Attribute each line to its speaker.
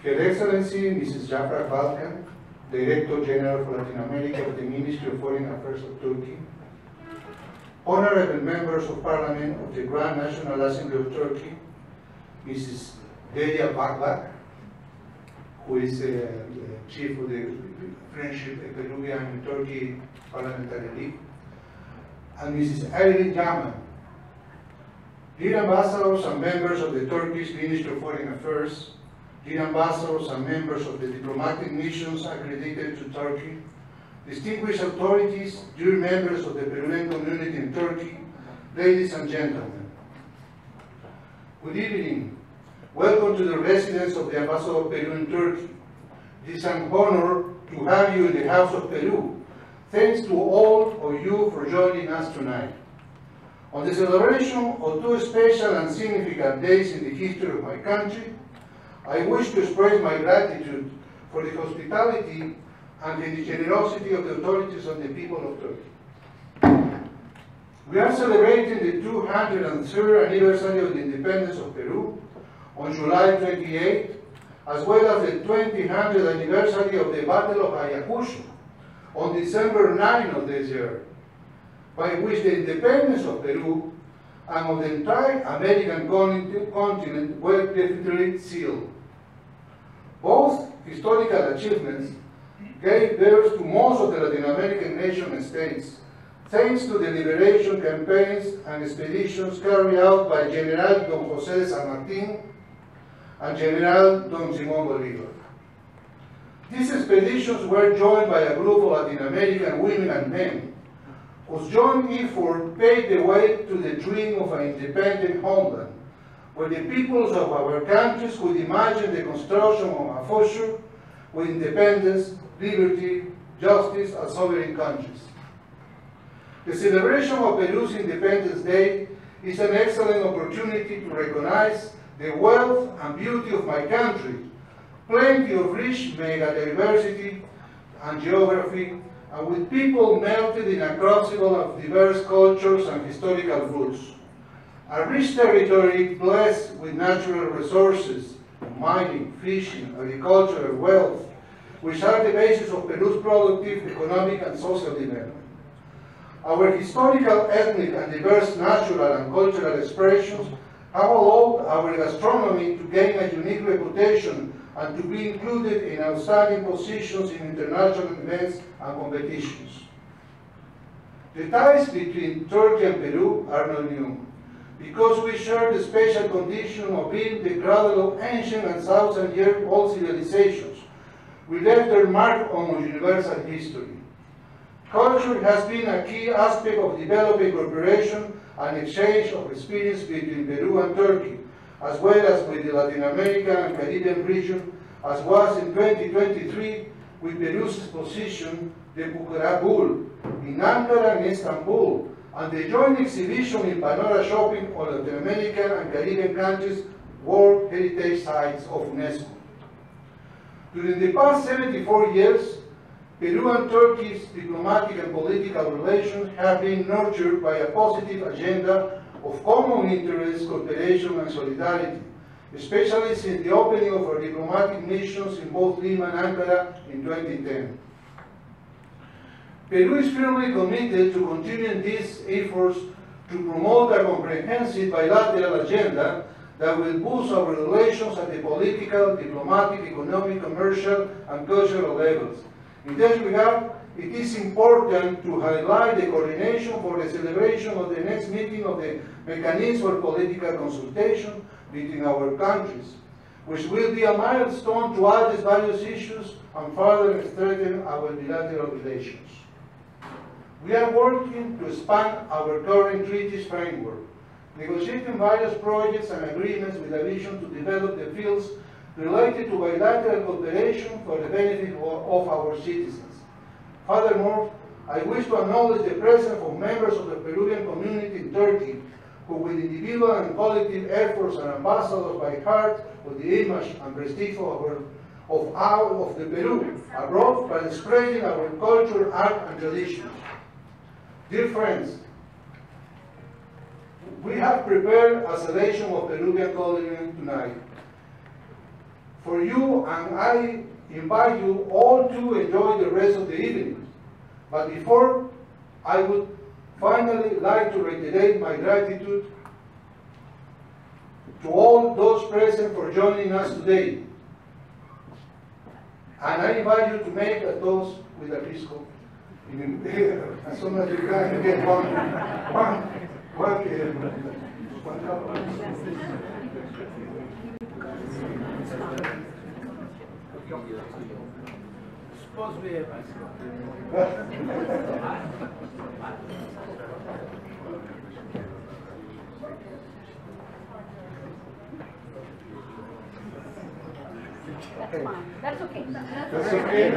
Speaker 1: Her Excellency Mrs. Jafra Balkan, Director General for Latin America of the Ministry of Foreign Affairs of Turkey, honorable members of Parliament of the Grand National Assembly of Turkey, Mrs. Delia Bakbak, who is chief of the Friendship Peruvian and Turkey Parliamentary League, and Mrs. Irene Yaman, dear ambassadors and members of the Turkish Ministry of Foreign Affairs, dear ambassadors and members of the diplomatic missions accredited to Turkey, distinguished authorities, dear members of the Peruvian community in Turkey, ladies and gentlemen. Good evening. Welcome to the residence of the Ambassador of Peru in Turkey. It is an honor to have you in the House of Peru. Thanks to all of you for joining us tonight. On the celebration of two special and significant days in the history of my country, I wish to express my gratitude for the hospitality and the generosity of the authorities and the people of Turkey. We are celebrating the 203rd anniversary of the independence of Peru on July 28, as well as the 200th anniversary of the Battle of Ayacucho on December 9 of this year, by which the independence of Peru and of the entire American continent were definitively sealed. Both historical achievements gave birth to most of the Latin American nation states, thanks to the liberation campaigns and expeditions carried out by General Don José de San Martín and General Don Simón Bolívar. These expeditions were joined by a group of Latin American women and men, whose joint effort paved the way to the dream of an independent homeland, where the peoples of our countries could imagine the construction of a future with independence, liberty, justice, and sovereign countries. The celebration of Peru's Independence Day is an excellent opportunity to recognize the wealth and beauty of my country, plenty of rich megadiversity and geography, and with people melted in a crucible of diverse cultures and historical roots. A rich territory blessed with natural resources, mining, fishing, agricultural wealth, which are the basis of Peru's productive, economic, and social development. Our historical, ethnic, and diverse natural and cultural expressions have allowed our gastronomy to gain a unique reputation and to be included in outstanding positions in international events and competitions. The ties between Turkey and Peru are not new, because we share the special condition of being the cradle of ancient and thousand-year-old civilizations. We left their mark on our universal history. Culture has been a key aspect of developing cooperation and exchange of experience between Peru and Turkey, as well as with the Latin American and Caribbean region, as was in 2023 with Peru's exposition, the Bukhara Bull, in Ankara and Istanbul, and the joint exhibition in Panora Shopping on Latin American and Caribbean countries' World Heritage Sites of UNESCO. During the past 74 years, Peru and Turkey's diplomatic and political relations have been nurtured by a positive agenda of common interest, cooperation, and solidarity, especially since the opening of our diplomatic missions in both Lima and Ankara in 2010. Peru is firmly committed to continuing these efforts to promote a comprehensive bilateral agenda that will boost our relations at the political, diplomatic, economic, commercial, and cultural levels. In this regard, it is important to highlight the coordination for the celebration of the next meeting of the Mechanism for Political Consultation between our countries, which will be a milestone to address various issues and further strengthen our bilateral relations. We are working to expand our current treaties framework, negotiating various projects and agreements with a vision to develop the fields related to bilateral cooperation for the benefit of our citizens. Furthermore, I wish to acknowledge the presence of members of the Peruvian community in Turkey, who with individual and collective efforts are ambassadors by heart of the image and prestige of the Peru abroad by spreading our culture, art, and traditions. Dear friends, we have prepared a selection of Peruvian culinary tonight. For you, and I invite you all to enjoy the rest of the evening. But before, I would finally like to reiterate my gratitude to all those present for joining us today. And I invite you to make a toast with a pisco. As soon as you can get one cup.
Speaker 2: That's fine. That's okay.
Speaker 1: That's okay.